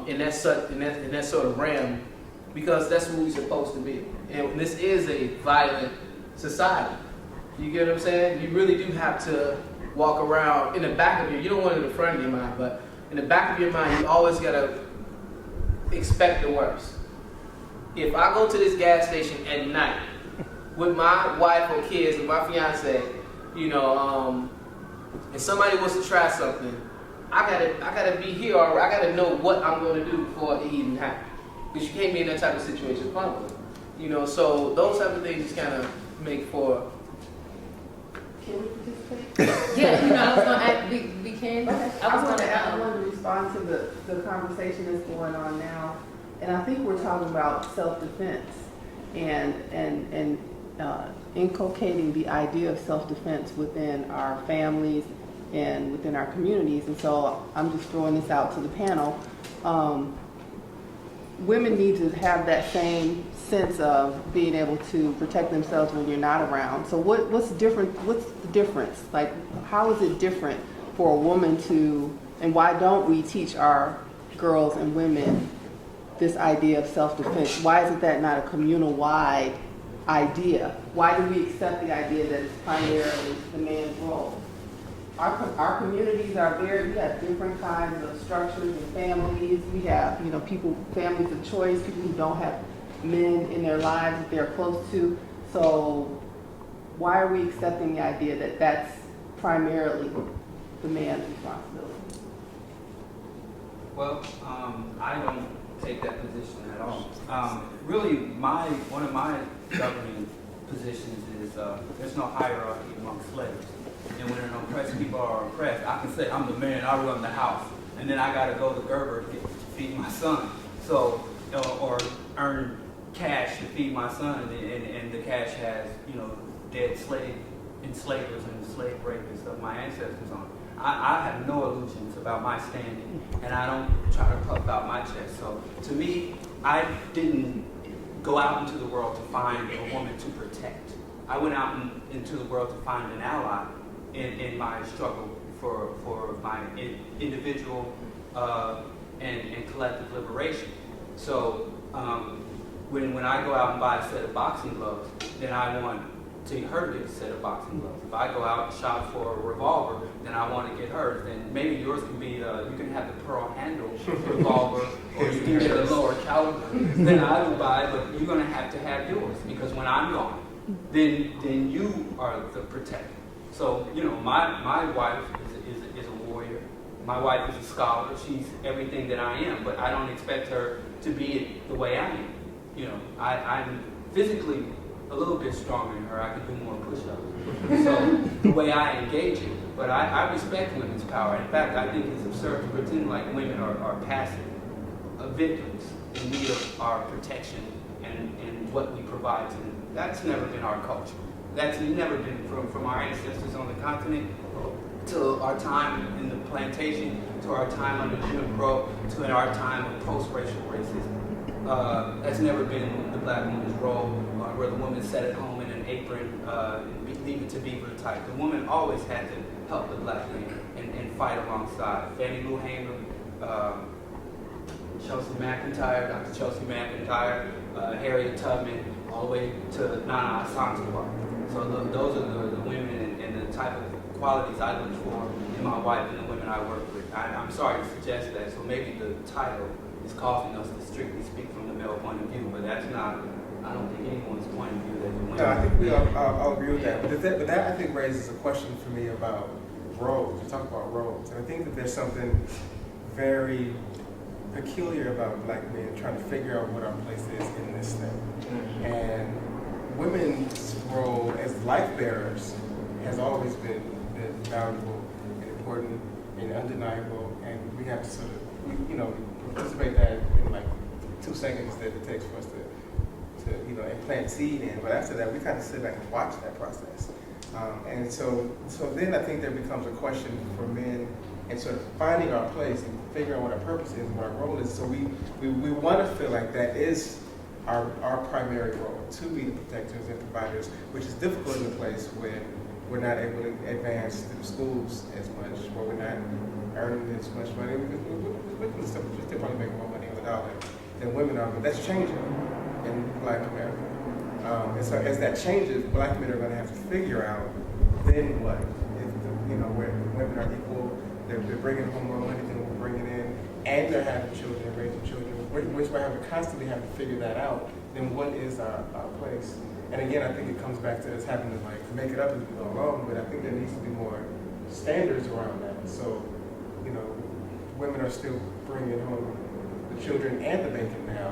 in that sort of realm, because that's what we're supposed to be. And this is a violent society. You get what I'm saying? You really do have to walk around in the back of you don't want it in the front of your mind, but in the back of your mind, you always gotta expect the worst. If I go to this gas station at night with my wife or kids and my fiance, you know, and somebody wants to try something, I gotta be here, or I gotta know what I'm going to do before it even happens. Because you can't be in that type of situation public. You know, so those type of things just kind of make for. Can we participate? Yeah, you know, I was going to add, we can. I wanted to respond to the conversation that's going on now. And I think we're talking about self-defense and inculcating the idea of self-defense within our families and within our communities. And so I'm just throwing this out to the panel. Women need to have that same sense of being able to protect themselves when you're not around. So what's different? What's the difference? Like, how is it different for a woman to, and why don't we teach our girls and women this idea of self-defense? Why is that not a communal-wide idea? Why do we accept the idea that it's primarily the man's role? Our communities are we have different kinds of structures and families. We have, you know, families of choice, people who don't have, men in their lives that they're close to. So why are we accepting the idea that that's primarily the man's responsibility? Well, I don't take that position at all. Really, one of my governing positions is there's no hierarchy among slaves. And when an oppressed people are oppressed, I can say, I'm the man, I run the house. And then I got to go to Gerber to feed my son. So, or earn cash to feed my son, and the cash has, dead slave enslavers and slave rapists of my ancestors on. I have no illusions about my standing, and I don't try to puff out my chest. So to me, I didn't go out into the world to find a woman to protect. I went out into the world to find an ally in my struggle for my individual and collective liberation. So when I go out and buy a set of boxing gloves, then I want to her get a set of boxing gloves. If I go out and shop for a revolver, then I want to get hers. Then maybe yours can be, you can have the pearl handle revolver, or you can get a lower caliber. Then I will buy, but you're going to have yours, because when I'm gone, then you are the protector. So, my wife is a warrior. My wife is a scholar. She's everything that I am, but I don't expect her to be the way I am. I'm physically a little bit stronger than her. I can do more push-ups. So the way I engage it, but I respect women's power. In fact, I think it's absurd to pretend like women are passive victims in need of our protection and what we provide to them. That's never been our culture. That's never been from our ancestors on the continent to our time in the plantation, to our time under Jim Crow, to our time of post-racial racism. That's never been the black woman's role, where the woman sat at home in an apron, leave it to Beaver type. The woman always had to help the black man and fight alongside. Fannie Lou Hamer, Chelsea McIntyre, Dr. Chelsea McIntyre, Harriet Tubman, all the way to Nana Asantewa. So those are the women and the type of qualities I look for in my wife and the women I work with. I'm sorry to suggest that, so maybe the title is causing us to strictly speak from the male point of view, but that's not, I don't think anyone's point of view that the women. No, I think we all agree with that. But that I think raises a question for me about roles. We talk about roles, and I think that there's something very peculiar about black men trying to figure out what our place is in this thing. And women's role as life bearers has always been valuable and important and undeniable, and we have to sort of, participate that in like 2 seconds that it takes for us to plant seed in. But after that, we kind of sit back and watch that process. And so then I think there becomes a question for men and sort of finding our place and figuring out what our purpose is and what our role is. So we want to feel like that is our primary role, to be the protectors and providers, which is difficult in a place when we're not able to advance through schools as much, where we're not earning as much money. We're still probably making more money on the dollar than women are, but that's changing in Black America. And so as that changes, Black men are going to have to figure out then what. If where women are equal, they're bringing home more money than we're bringing in, and they're having children, raising children, which we're constantly having to figure that out. Then what is our place? And again, I think it comes back to us having to make it up as we go along, but I think there needs to be more standards around that. So, women are still bringing home the children and the bacon now.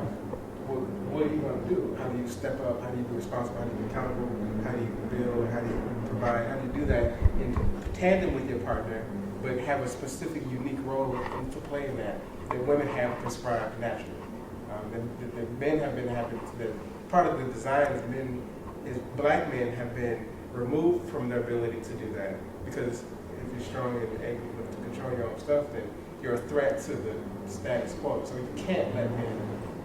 What are you going to do? How do you step up? How do you be responsible? How do you be accountable? How do you build? How do you provide? How do you do that in tandem with your partner, but have a specific, unique role to play in that women have prescribed naturally? The men have been having part of the design is Black men have been removed from their ability to do that, because if you're strong and able to control your own stuff, then you're a threat to the status quo. So you can't let men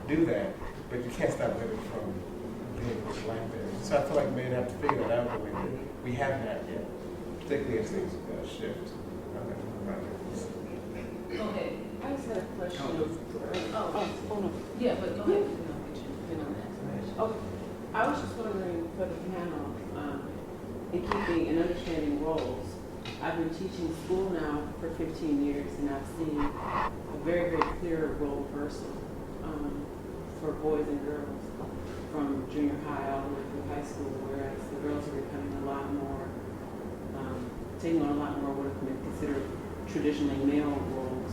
do that, but you can't stop women from being Black men. So I feel like men have to figure that out, but we haven't had yet, particularly as things shift. Go ahead. I just had a question. Yeah, but go ahead. Oh, I was just wondering for the panel, in keeping and understanding roles, I've been teaching school now for 15 years, and I've seen a very, very clear role reversal for for boys and girls from junior high all the way through high school, whereas the girls are becoming a lot more, taking on a lot more what are considered traditionally male roles.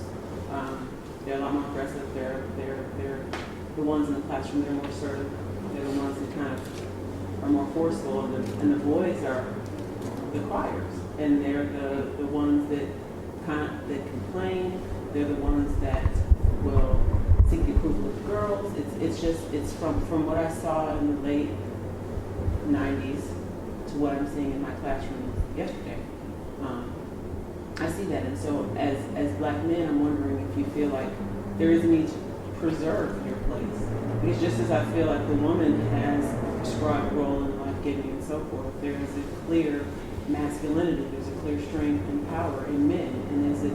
They're a lot more aggressive. They're the ones in the classroom that are more assertive. They're the ones that kind of are more forceful, and the boys are the criers, and they're the ones that that complain. They're the ones that will seek the approval of the girls. It's from what I saw in the late 90s to what I'm seeing in my classroom yesterday. I see that, and so as black men, I'm wondering if you feel like there is a need to preserve your place. Because just as I feel like the woman has a prescribed role in life giving and so forth, there is a clear masculinity, there's a clear strength and power in men, and is it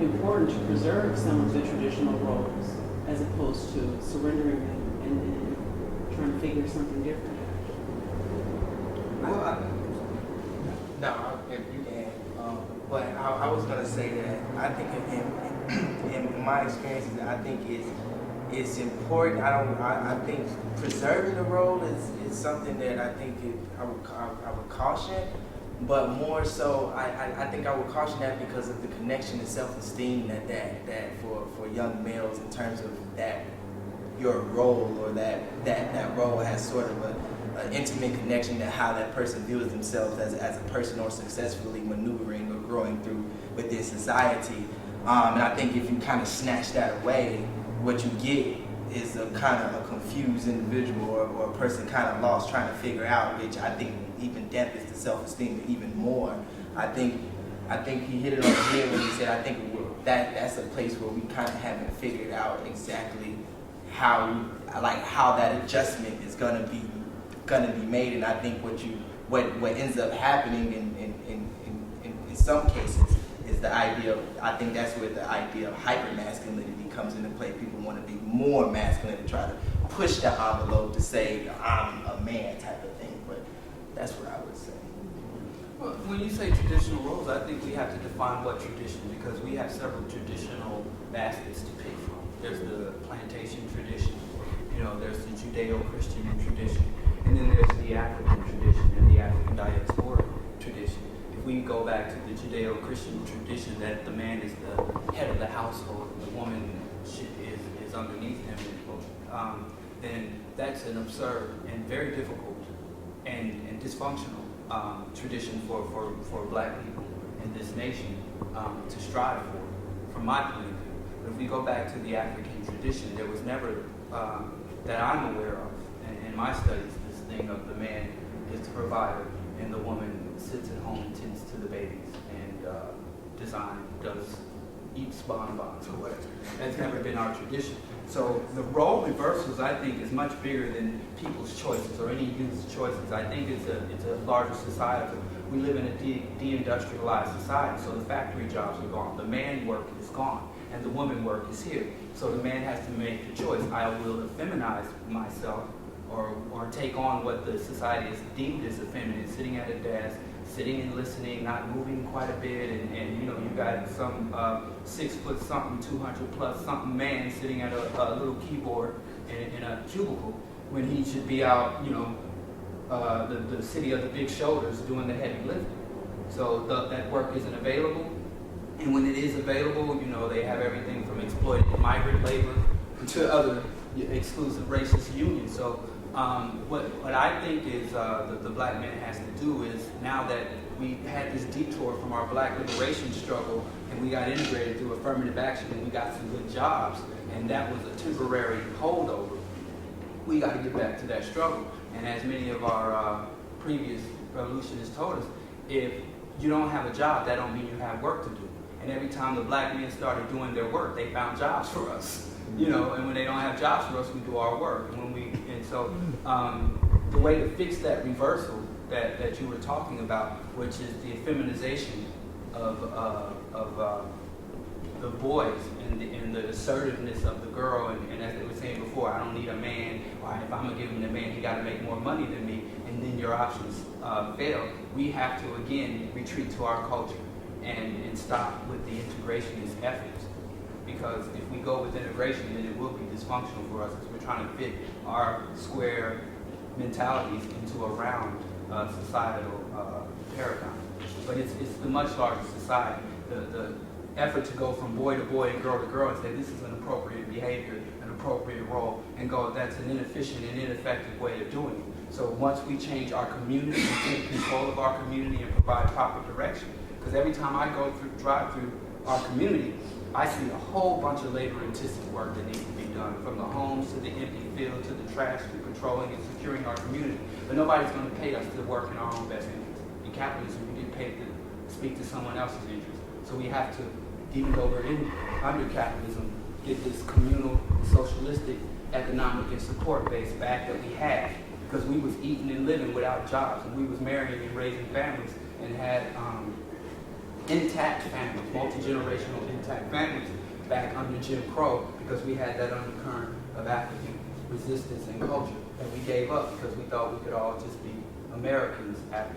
important to preserve some of the traditional roles as opposed to surrendering them and trying to figure something different out? No, if you can. But I was gonna say that I think in my experiences, I think it's important. I think preserving the role is something that I think I would caution. But more so, I think I would caution that because of the connection to self-esteem that for young males in terms of that your role or that role has sort of an intimate connection to how that person views themselves as a person or successfully maneuvering or growing through within society. And I think if you kind of snatch that away, what you get is a kind of a confused individual or a person kind of lost trying to figure out, which I think even dampens the self-esteem even more. I think he hit it on the head when he said, I think that's a place where we kind of haven't figured out exactly how that adjustment is gonna be made. And I think what ends up happening in some cases is the idea of, I think that's where the idea of hyper-masculinity comes into play. People want to be more masculine to try to push the envelope to say, I'm a man type of thing. But that's what I would say. Well, when you say traditional roles, I think we have to define what tradition, because we have several traditional baskets to pick from. There's the plantation tradition, there's the Judeo-Christian tradition, and then there's the African tradition and the African diaspora tradition. If we go back to the Judeo-Christian tradition that the man is the head of the household and the woman is underneath him, then that's an absurd and very difficult and dysfunctional tradition for black people in this nation to strive for, from my point of view. But if we go back to the African tradition, there was never, that I'm aware of, in my studies, this thing of the man is the provider and the woman sits at home and tends to the babies and eats bonbons or whatever. That's never been our tradition. So the role reversals, I think, is much bigger than people's choices or any youth's choices. I think it's a larger societal. We live in a de-industrialized society, so the factory jobs are gone. The man work is gone, and the woman work is here. So the man has to make the choice. I will effeminize myself or take on what the society has deemed as effeminate, sitting at a desk, sitting and listening, not moving quite a bit, and you got some 6 foot something, 200 plus something man sitting at a little keyboard in a cubicle when he should be out, the city of the big shoulders doing the heavy lifting. So that work isn't available, and when it is available, they have everything from exploited migrant labor to other exclusive racist unions. So what I think is the black man has to do is, now that we had this detour from our black liberation struggle and we got integrated through affirmative action and we got some good jobs, and that was a temporary holdover, we got to get back to that struggle. And as many of our previous revolutionists told us, if you don't have a job, that don't mean you have work to do. And every time the black men started doing their work, they found jobs for us. And when they don't have jobs for us, we do our work. And so the way to fix that reversal that you were talking about, which is the feminization of the boys and the assertiveness of the girl, and as they were saying before, I don't need a man, or if I'm gonna give him a man, he got to make more money than me, and then your options fail. We have to again retreat to our culture and stop with the integrationist efforts. because if we go with integration, then it will be dysfunctional for us, because we're trying to fit our square mentalities into a round societal paradigm. But it's the much larger society. The effort to go from boy to boy and girl to girl and say this is an appropriate behavior, an appropriate role, and go, that's an inefficient and ineffective way of doing it. So once we change our community, take control of our community and provide proper direction, because every time I drive through our community, I see a whole bunch of labor-intensive work that needs to be done, from the homes to the empty field to the trash to patrolling and securing our community. But nobody's going to pay us to work in our own best interest. In capitalism, we get paid to speak to someone else's interest. So we have to, even though we're under capitalism, get this communal, socialistic, economic, and support base back that we had, because we was eating and living without jobs, and we was marrying and raising families and had intact families, multi-generational intact families back under Jim Crow, because we had that undercurrent of African resistance and culture that we gave up because we thought we could all just be Americans after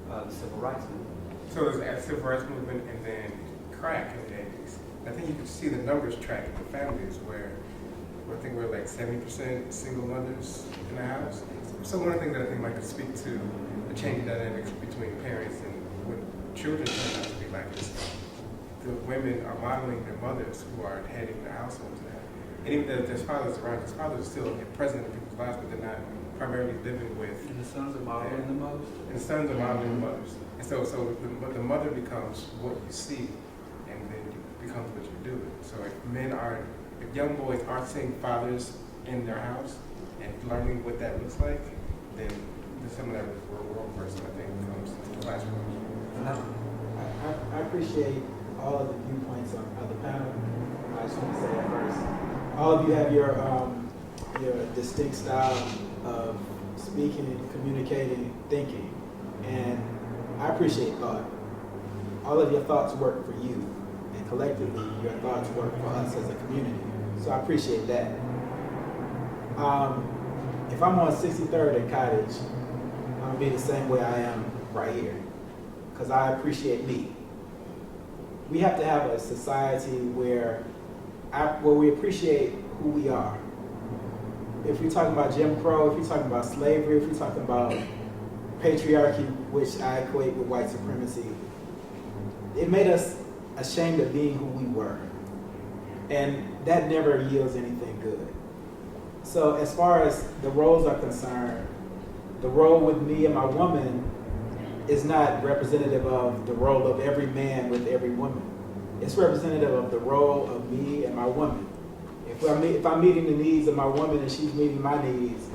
the Civil Rights Movement. So there's the Civil Rights Movement and then crack in the 80s. I think you can see the numbers tracking the families where I think we're like 70% single mothers in the house. So one of the things that I think might could speak to the changing dynamics between parents and what children turn out to be like is the women are modeling their mothers who are heading the households now. And even though there's fathers around, because fathers are still present in people's lives, but they're not primarily living with. And the sons are modeling the mothers? And the sons are modeling the mothers. And so the mother becomes what you see, and then it becomes what you do. So if young boys aren't seeing fathers in their house and learning what that looks like, then some of that world person, I think, comes to the classroom. I appreciate all of the viewpoints of the panel. I just want to say that first. All of you have your distinct style of speaking, communicating, thinking, and I appreciate thought. All of your thoughts work for you, and collectively, your thoughts work for us as a community. So I appreciate that. If I'm on 63rd and Cottage, I'm gonna be the same way I am right here, because I appreciate me. We have to have a society where we appreciate who we are. If you're talking about Jim Crow, if you're talking about slavery, if you're talking about patriarchy, which I equate with white supremacy, it made us ashamed of being who we were. And that never yields anything good. So as far as the roles are concerned, the role with me and my woman is not representative of the role of every man with every woman. It's representative of the role of me and my woman. If I'm meeting the needs of my woman and she's meeting my needs,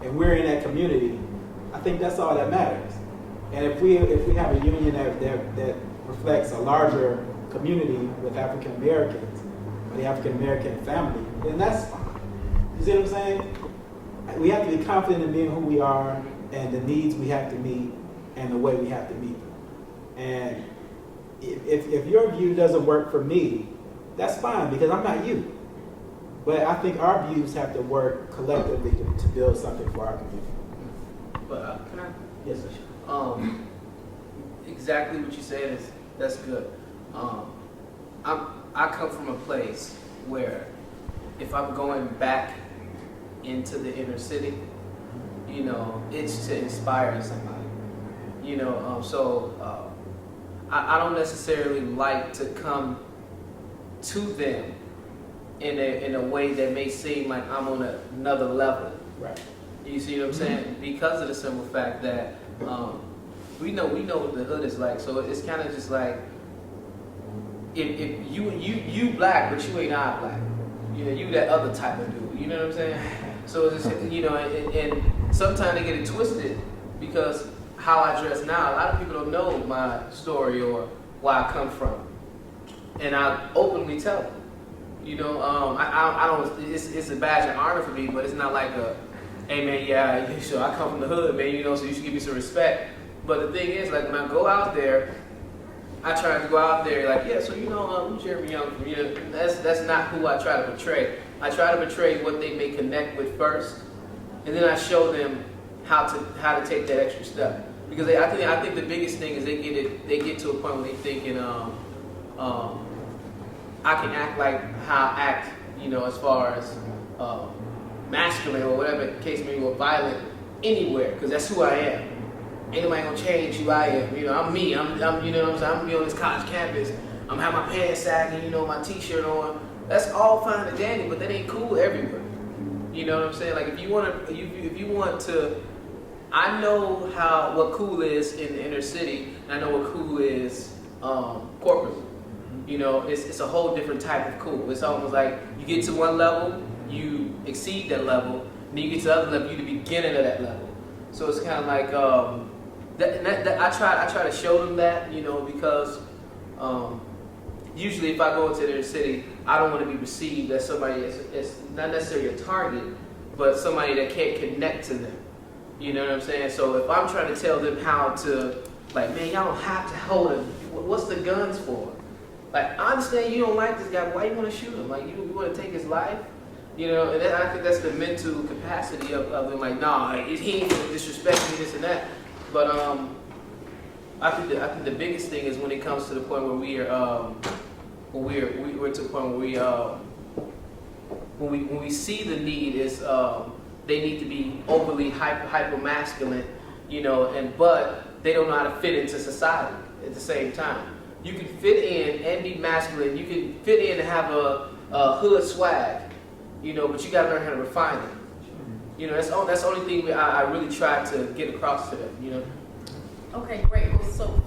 and we're in that community, I think that's all that matters. And if we have a union that reflects a larger community with African Americans, or the African American family, then that's fine. You see what I'm saying? We have to be confident in being who we are and the needs we have to meet and the way we have to meet them. And if your view doesn't work for me, that's fine, because I'm not you. But I think our views have to work collectively to build something for our community. But can I? Yes, sir. Exactly what you said that's good. I come from a place where if I'm going back into the inner city, it's to inspire somebody. I don't necessarily like to come to them in a way that may seem like I'm on another level. Right. You see what I'm saying? Because of the simple fact that we know what the hood is like. So it's kind of just like if you black, but you ain't our black. You that other type of dude. You know what I'm saying? So it's just, and sometimes they get it twisted because how I dress now. A lot of people don't know my story or where I come from, and I openly tell them. I don't. It's a badge of honor for me, but it's not like hey man, yeah, sure, I come from the hood, man. So you should give me some respect. But the thing is, like when I go out there, I try to go out there like, yeah, so I'm Jeremy Young from here. That's not who I try to portray. I try to portray what they may connect with first, and then I show them how to take that extra step. Because I think the biggest thing is they get to a point where they thinking, I can act like how I act, you know, as far as masculine or whatever the case may be, or violent anywhere, because that's who I am. Ain't nobody gonna change who I am. You know, I'm me. I'm you know what I'm saying? I'm gonna be on this college campus. I'm have my pants sagging, you know, my t-shirt on. That's all fine and dandy, but that ain't cool everywhere. You know what I'm saying? Like if you want to, I know what cool is in the inner city, and I know what cool is corporate. You know, it's a whole different type of cool. It's almost like you get to one level, you exceed that level, and then you get to the other level, you're the beginning of that level. So it's kind of like that I try to show them that, you know, because usually if I go into their city, I don't want to be perceived as somebody as not necessarily a target, but somebody that can't connect to them. You know what I'm saying? So if I'm trying to tell them how to, like, man, y'all don't have to hold him. What's the guns for? Like, I understand you don't like this guy, but why you want to shoot him? Like, you want to take his life? You know, and I think that's the mental capacity of them. Like, nah, he ain't gonna disrespect me, this and that. But I think the biggest thing is when it comes to the point where we're to the point where when we see the need is they need to be overly hyper masculine, you know, but they don't know how to fit into society at the same time. You can fit in and be masculine. You can fit in and have a hood swag, you know, but you got to learn how to refine it. You know, that's the only thing I really try to get across to them, you know. Okay, great. Well, so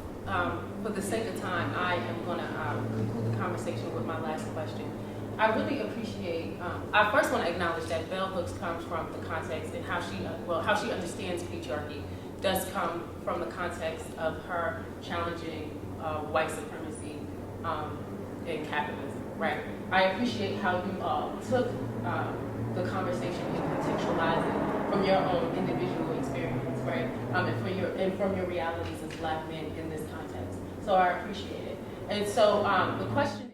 for the sake of time, I am going to conclude the conversation with my last question. I really appreciate, I first want to acknowledge that Bell Hooks comes from the context and how she understands patriarchy does come from the context of her challenging white supremacy and capitalism, right? I appreciate how you took the conversation and contextualized it from your own individual experience, right? And from your realities as Black men in this context. So I appreciate it. And so the question